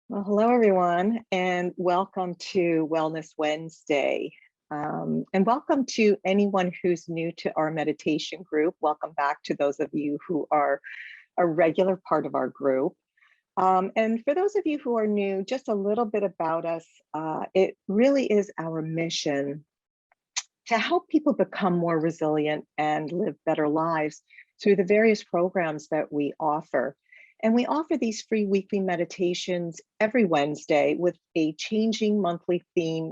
Well, hello, everyone, and welcome to Wellness Wednesday. And welcome to anyone who's new to our meditation group. Welcome back to those of you who are a regular part of our group. And for those of you who are new, just a little bit about us. It really is our mission to help people become more resilient and live better lives through the various programs that we offer. And we offer these free weekly meditations every Wednesday with a changing monthly theme.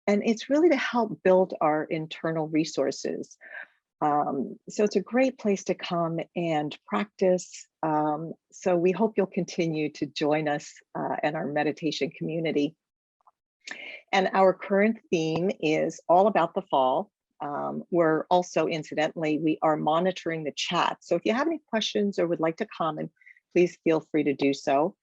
And it's really to help build our internal resources. So it's a great place to come and practice. So we hope you'll continue to join us in our meditation community. And our current theme is all about the fall. We're also, incidentally, we are monitoring the chat. So if you have any questions or would like to comment, please feel free to do so.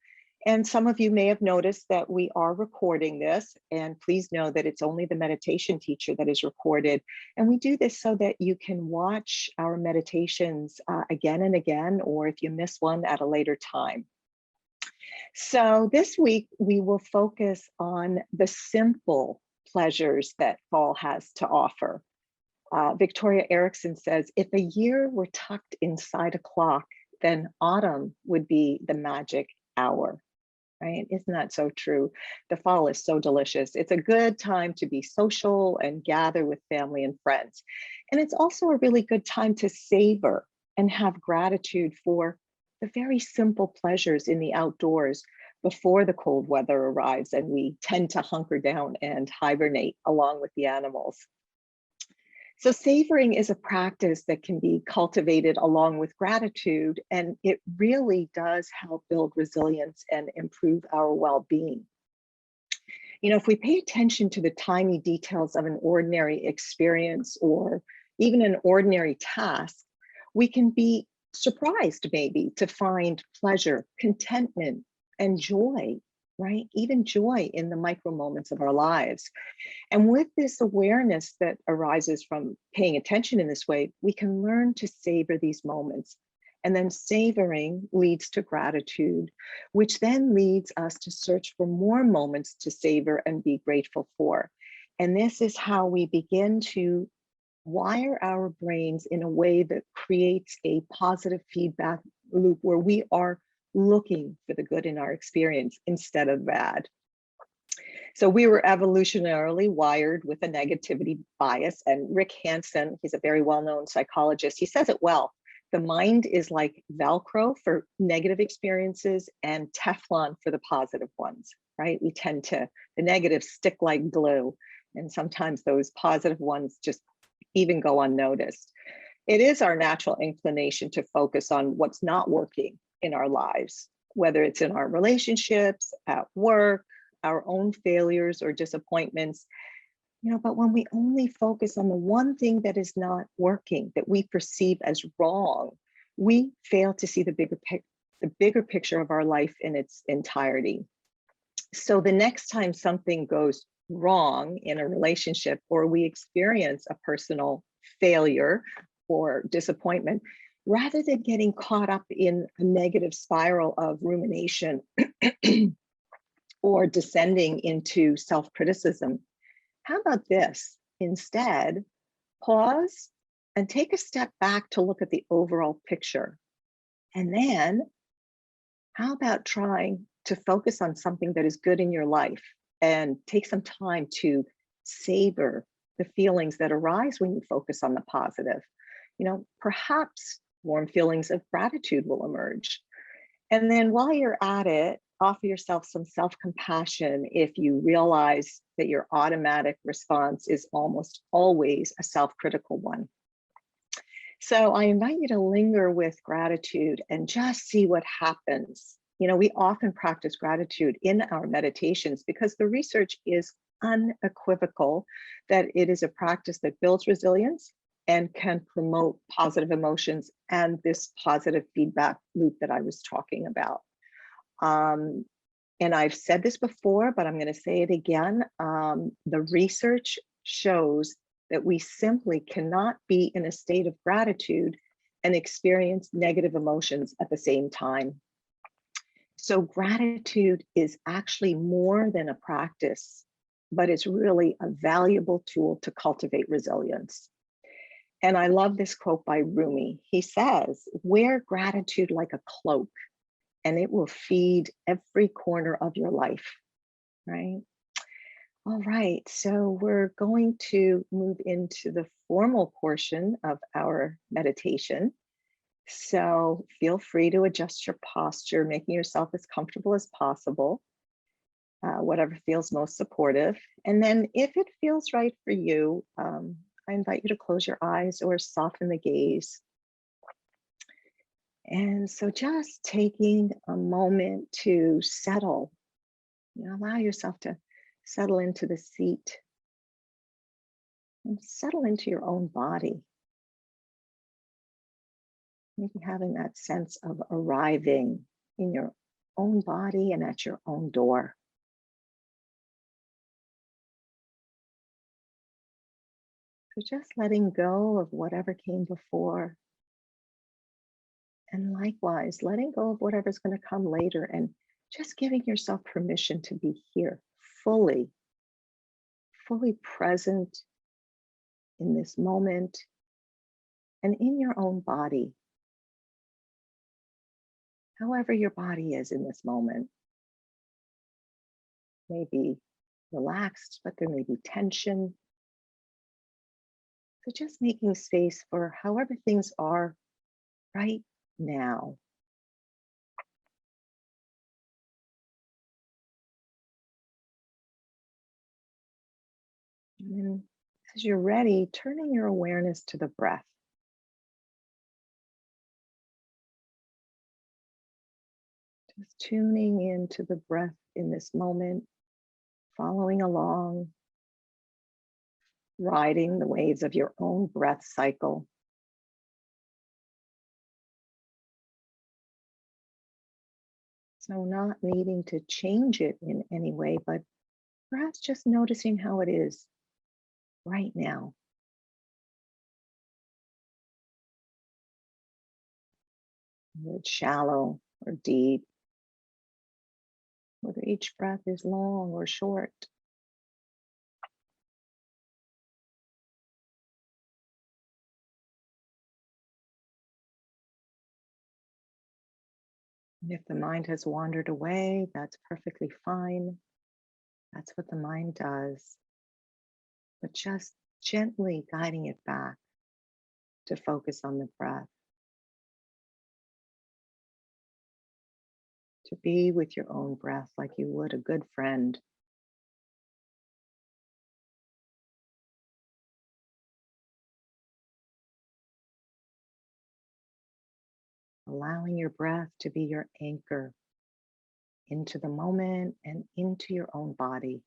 And some of you may have noticed that we are recording this, and please know that it's only the meditation teacher that is recorded. And we do this so that you can watch our meditations again and again, or if you miss one at a later time. So this week, we will focus on the simple pleasures that fall has to offer. Victoria Erickson says, if a year were tucked inside a clock, then autumn would be the magic hour, right? Isn't that so true? The fall is so delicious. It's a good time to be social and gather with family and friends. And it's also a really good time to savor and have gratitude for the very simple pleasures in the outdoors before the cold weather arrives and we tend to hunker down and hibernate along with the animals. So savoring is a practice that can be cultivated along with gratitude, and it really does help build resilience and improve our well-being. You know, if we pay attention to the tiny details of an ordinary experience or even an ordinary task, we can be surprised maybe to find pleasure, contentment, and joy, right? Even joy in the micro moments of our lives. And with this awareness that arises from paying attention in this way, we can learn to savor these moments. And then savoring leads to gratitude, which then leads us to search for more moments to savor and be grateful for. And this is how we begin to wire our brains in a way that creates a positive feedback loop where we are looking for the good in our experience instead of bad. So we were evolutionarily wired with a negativity bias. And Rick Hansen, he's a very well-known psychologist, he says it well. The mind is like Velcro for negative experiences and Teflon for the positive ones, right? We tend to, the negatives stick like glue. And sometimes those positive ones just even go unnoticed. It is our natural inclination to focus on what's not working in our lives, whether it's in our relationships, at work, our own failures or disappointments, you know, but when we only focus on the one thing that is not working, that we perceive as wrong, we fail to see the bigger picture of our life in its entirety. So the next time something goes wrong in a relationship or we experience a personal failure or disappointment, rather than getting caught up in a negative spiral of rumination or descending into self-criticism, how about this? Instead, pause and take a step back to look at the overall picture. And then, how about trying to focus on something that is good in your life and take some time to savor the feelings that arise when you focus on the positive? You know, perhaps warm feelings of gratitude will emerge. And then while you're at it, offer yourself some self-compassion if you realize that your automatic response is almost always a self-critical one. So I invite you to linger with gratitude and just see what happens. You know, we often practice gratitude in our meditations because the research is unequivocal that it is a practice that builds resilience and can promote positive emotions and this positive feedback loop that I was talking about. And I've said this before, but I'm going to say it again. The research shows that we simply cannot be in a state of gratitude and experience negative emotions at the same time. So gratitude is actually more than a practice, but it's really a valuable tool to cultivate resilience. And I love this quote by Rumi. He says, wear gratitude like a cloak, and it will feed every corner of your life, right? All right, so we're going to move into the formal portion of our meditation. So feel free to adjust your posture, making yourself as comfortable as possible, whatever feels most supportive. And then if it feels right for you, I invite you to close your eyes or soften the gaze. And so just taking a moment to settle, allow yourself to settle into the seat and settle into your own body. Maybe having that sense of arriving in your own body and at your own door. So just letting go of whatever came before. And likewise, letting go of whatever's going to come later and just giving yourself permission to be here fully, fully present in this moment and in your own body. However your body is in this moment. Maybe relaxed, but there may be tension. So just making space for however things are right now. And then as you're ready, turning your awareness to the breath. Just tuning into the breath in this moment, following along, riding the waves of your own breath cycle. So not needing to change it in any way, but perhaps just noticing how it is right now. Whether it's shallow or deep, whether each breath is long or short. And if the mind has wandered away, that's perfectly fine. That's what the mind does. But just gently guiding it back to focus on the breath, to be with your own breath like you would a good friend. Allowing your breath to be your anchor into the moment and into your own body.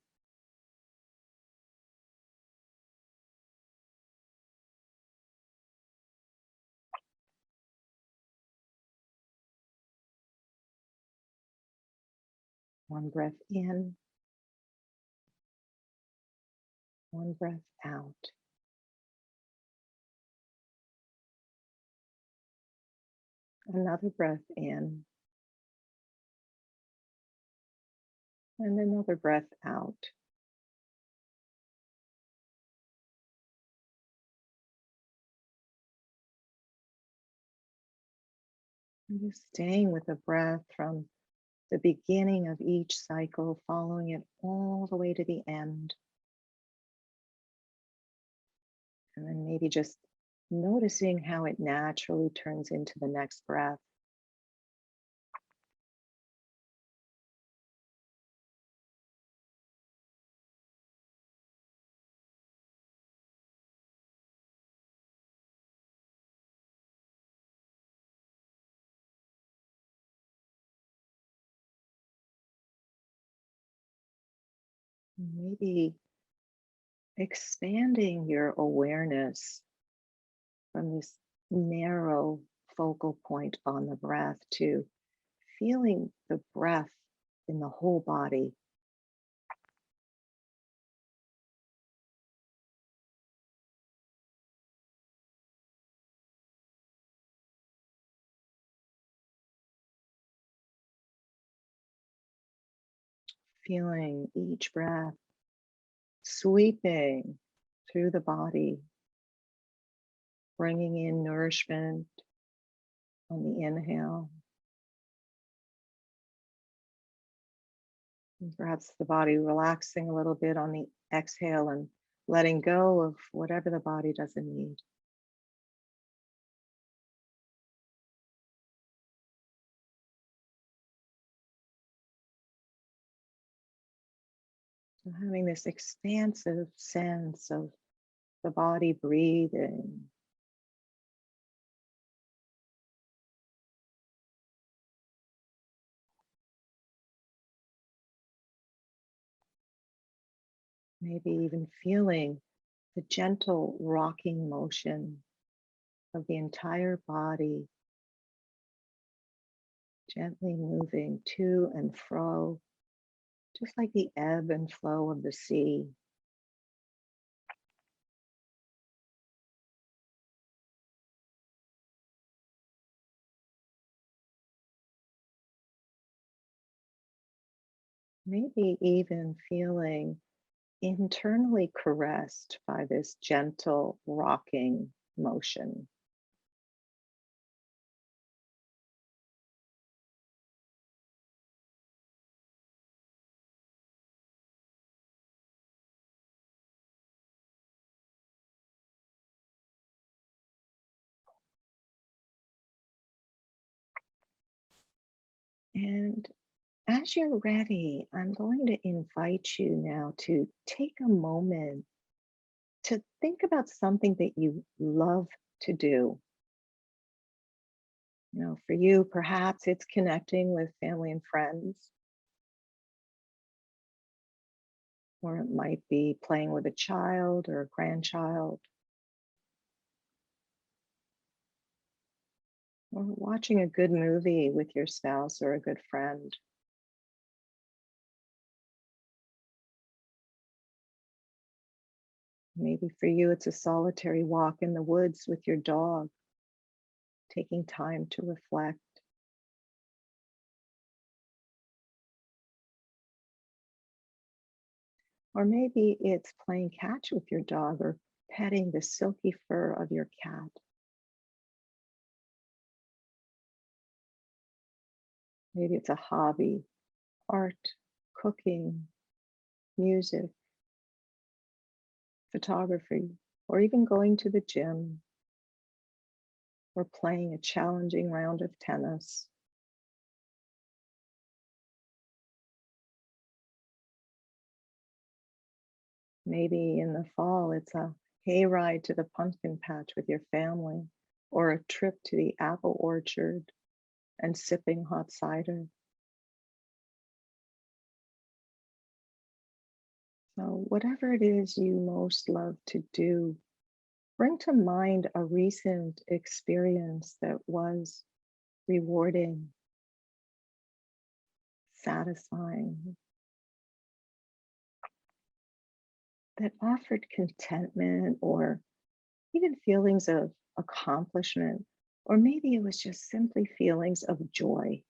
One breath in, one breath out. Another breath in, and another breath out. And just staying with the breath from the beginning of each cycle, following it all the way to the end. And then maybe just noticing how it naturally turns into the next breath. Maybe expanding your awareness from this narrow focal point on the breath to feeling the breath in the whole body. feeling each breath sweeping through the body, bringing in nourishment on the inhale, and perhaps the body relaxing a little bit on the exhale and letting go of whatever the body doesn't need. So having this expansive sense of the body breathing, maybe even feeling the gentle rocking motion of the entire body, gently moving to and fro, just like the ebb and flow of the sea. Maybe even feeling internally caressed by this gentle rocking motion. And as you're ready, I'm going to invite you now to take a moment to think about something that you love to do. For you, perhaps it's connecting with family and friends, or it might be playing with a child or a grandchild, or watching a good movie with your spouse or a good friend. Maybe for you, it's a solitary walk in the woods with your dog, taking time to reflect. Or maybe it's playing catch with your dog or petting the silky fur of your cat. Maybe it's a hobby, art, cooking, music, photography, or even going to the gym or playing a challenging round of tennis. Maybe in the fall, it's a hayride to the pumpkin patch with your family or a trip to the apple orchard and sipping hot cider. So, whatever it is you most love to do, bring to mind a recent experience that was rewarding, satisfying, that offered contentment or even feelings of accomplishment, or maybe it was just simply feelings of joy.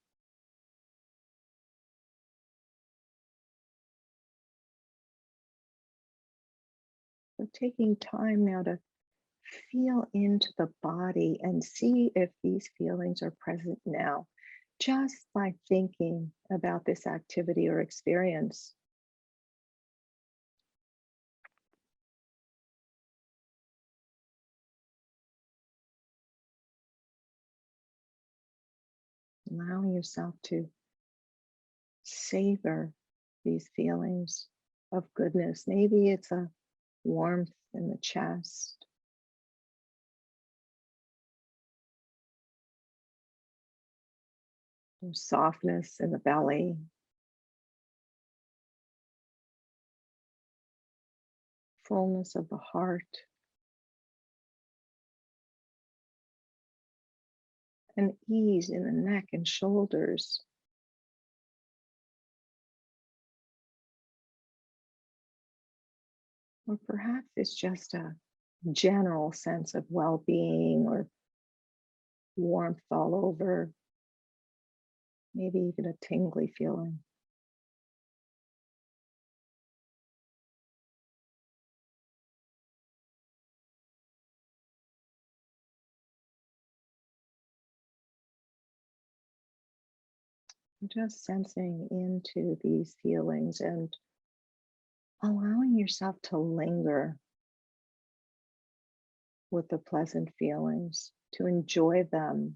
So, taking time now to feel into the body and see if these feelings are present now, just by thinking about this activity or experience. Allowing yourself to savor these feelings of goodness. Maybe it's a warmth in the chest, or softness in the belly, fullness of the heart, and ease in the neck and shoulders. Or perhaps it's just a general sense of well being or warmth all over, maybe even a tingly feeling. Just sensing into these feelings and allowing yourself to linger with the pleasant feelings, to enjoy them,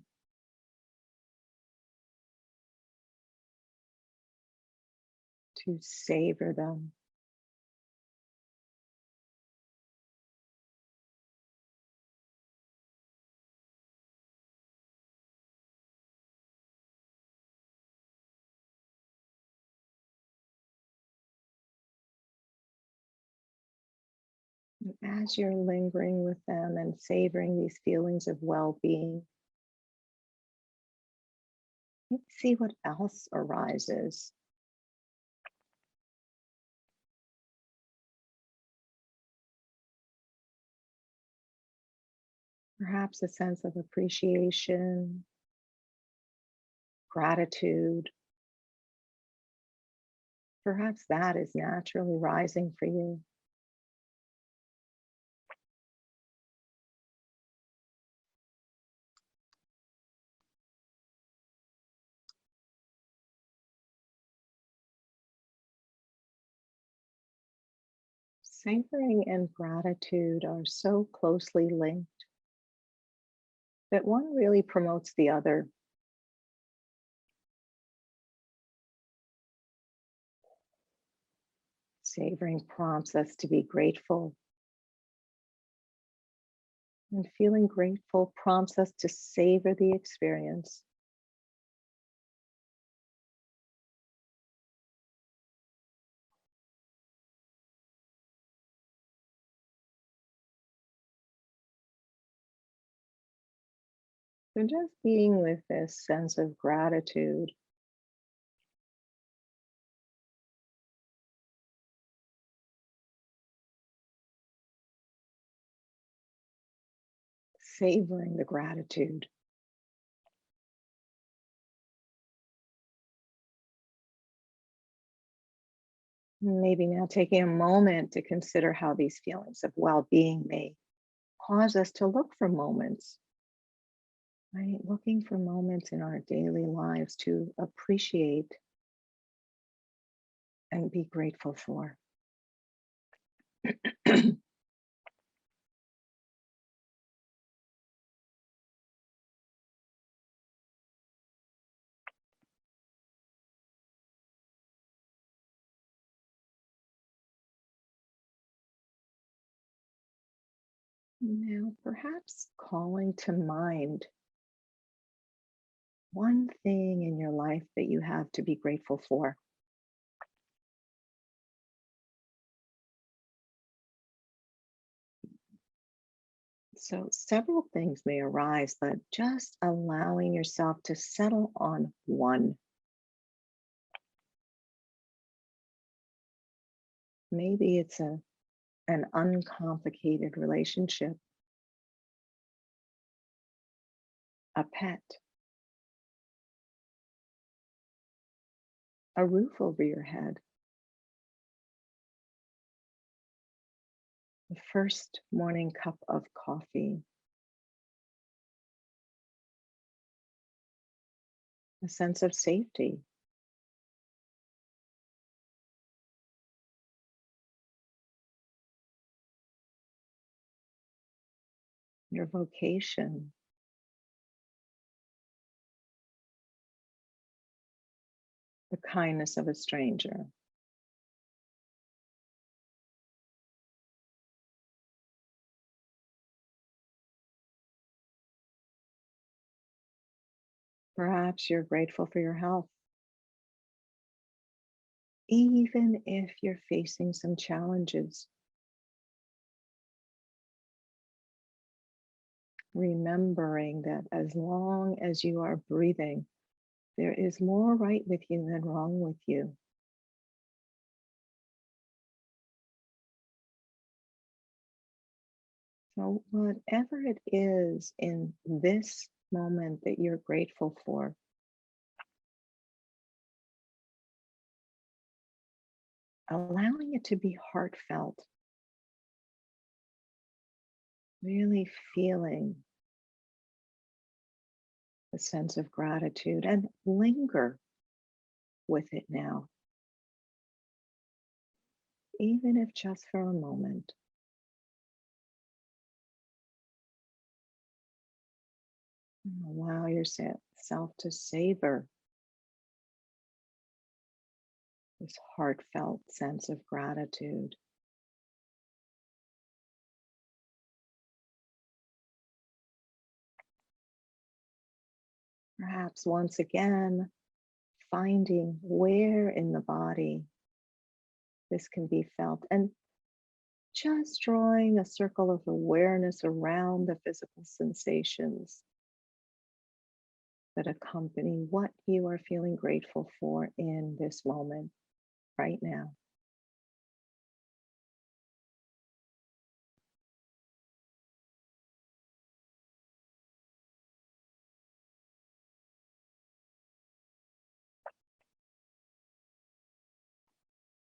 to savor them. And as you're lingering with them and savoring these feelings of well being, let's see what else arises. Perhaps a sense of appreciation, gratitude. Perhaps that is naturally rising for you. Savoring and gratitude are so closely linked that one really promotes the other. Savoring prompts us to be grateful, and feeling grateful prompts us to savor the experience. So, just being with this sense of gratitude, savoring the gratitude. Maybe now taking a moment to consider how these feelings of well being may cause us to look for moments, right? Looking for moments in our daily lives to appreciate and be grateful for. Now, perhaps calling to mind one thing in your life that you have to be grateful for. So, several things may arise, but just allowing yourself to settle on one. Maybe it's an uncomplicated relationship, a pet, a roof over your head, the first morning cup of coffee, a sense of safety, your vocation, the kindness of a stranger. Perhaps you're grateful for your health, even if you're facing some challenges. Remembering that as long as you are breathing, there is more right with you than wrong with you. So, whatever it is in this moment that you're grateful for, allowing it to be heartfelt, really feeling the sense of gratitude and linger with it now, even if just for a moment. Allow yourself to savor this heartfelt sense of gratitude. Perhaps once again, finding where in the body this can be felt, and just drawing a circle of awareness around the physical sensations that accompany what you are feeling grateful for in this moment, right now.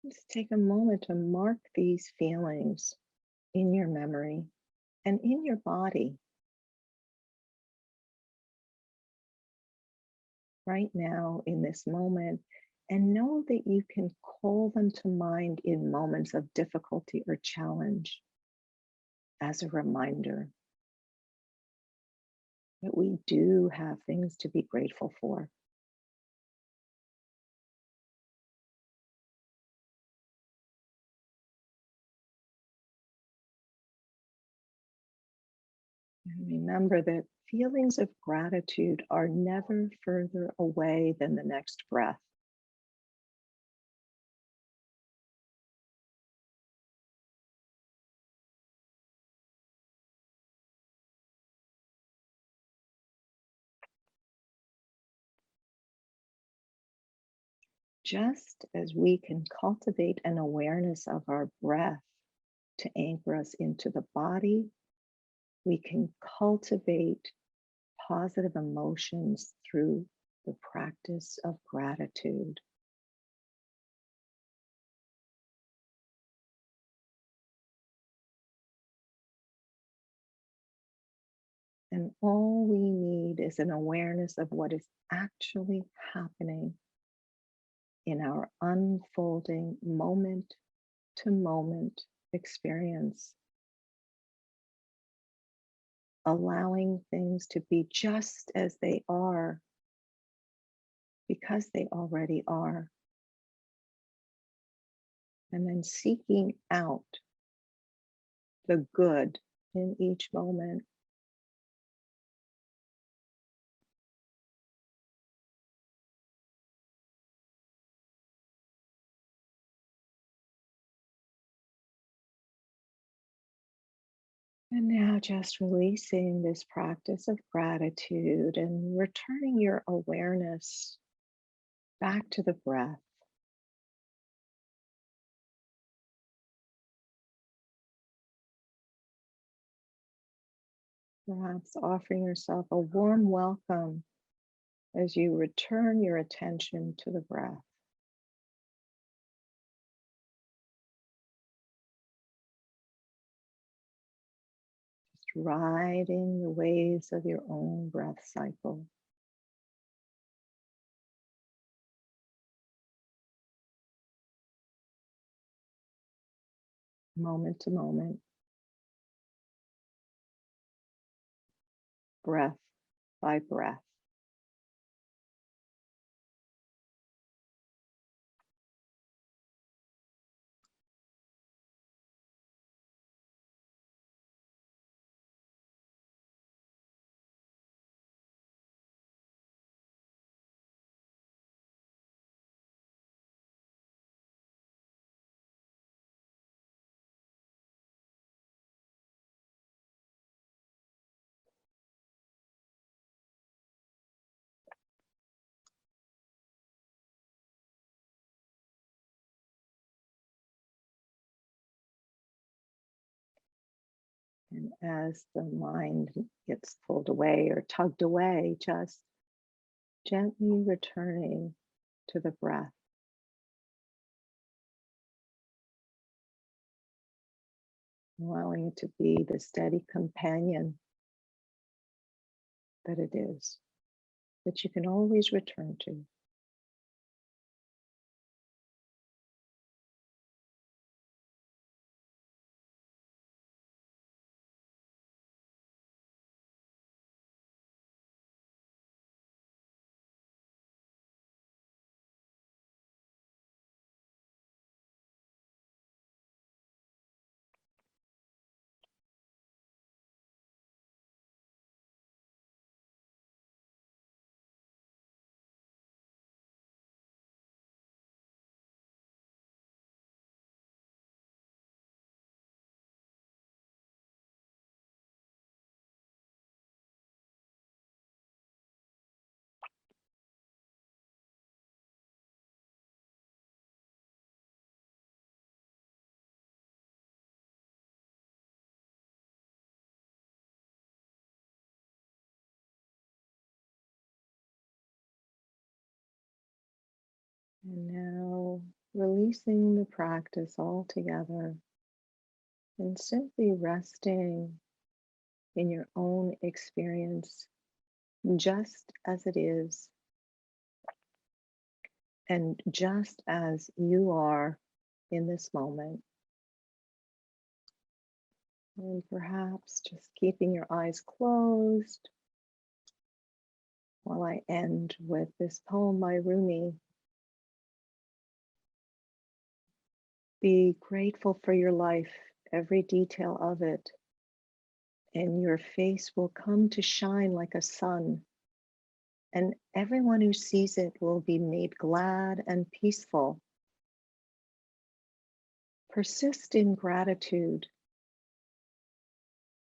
Just take a moment to mark these feelings in your memory and in your body right now in this moment, and know that you can call them to mind in moments of difficulty or challenge as a reminder that we do have things to be grateful for. And remember that feelings of gratitude are never further away than the next breath. Just as we can cultivate an awareness of our breath to anchor us into the body, we can cultivate positive emotions through the practice of gratitude. And all we need is an awareness of what is actually happening in our unfolding moment to moment experience, allowing things to be just as they are because they already are, and then seeking out the good in each moment. And now just releasing this practice of gratitude and returning your awareness back to the breath. Perhaps offering yourself a warm welcome as you return your attention to the breath. Just riding the waves of your own breath cycle. Moment to moment, breath by breath. And as the mind gets pulled away or tugged away, just gently returning to the breath, allowing it to be the steady companion that it is, that you can always return to. And now releasing the practice altogether and simply resting in your own experience just as it is and just as you are in this moment. And perhaps just keeping your eyes closed while I end with this poem by Rumi. Be grateful for your life, every detail of it, and your face will come to shine like a sun, and everyone who sees it will be made glad and peaceful. Persist in gratitude,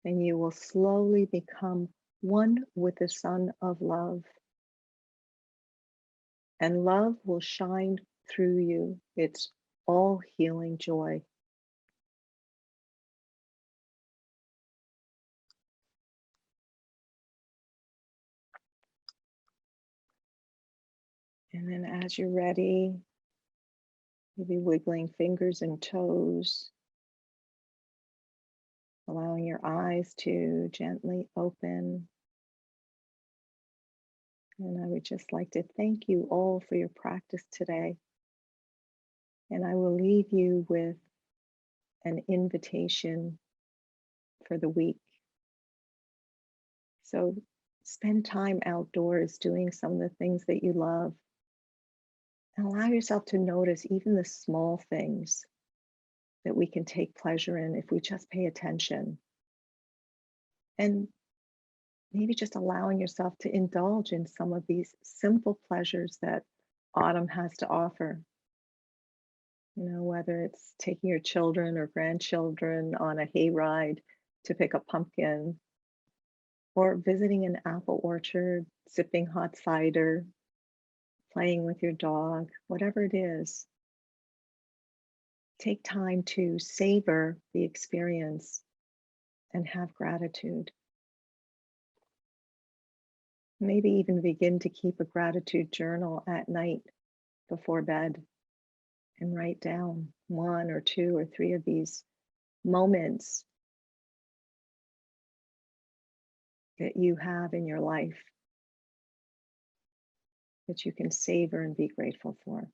and you will slowly become one with the sun of love. And love will shine through you. It's all healing joy. And then as you're ready, maybe wiggling fingers and toes, allowing your eyes to gently open. And I would just like to thank you all for your practice today. And I will leave you with an invitation for the week. So spend time outdoors doing some of the things that you love. And allow yourself to notice even the small things that we can take pleasure in if we just pay attention. And maybe just allowing yourself to indulge in some of these simple pleasures that autumn has to offer. You know, whether it's taking your children or grandchildren on a hayride to pick a pumpkin, or visiting an apple orchard, sipping hot cider, playing with your dog, whatever it is. Take time to savor the experience and have gratitude. Maybe even begin to keep a gratitude journal at night before bed and write down one or two or three of these moments that you have in your life that you can savor and be grateful for.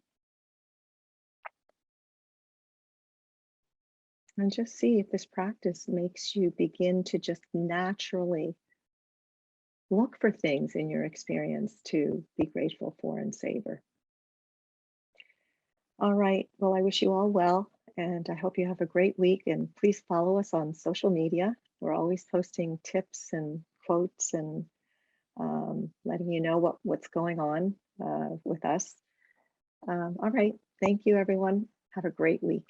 And just see if this practice makes you begin to just naturally look for things in your experience to be grateful for and savor. All right. Well, I wish you all well, and I hope you have a great week. And please follow us on social media. We're always posting tips and quotes and letting you know what's going on with us. All right. Thank you, everyone. Have a great week.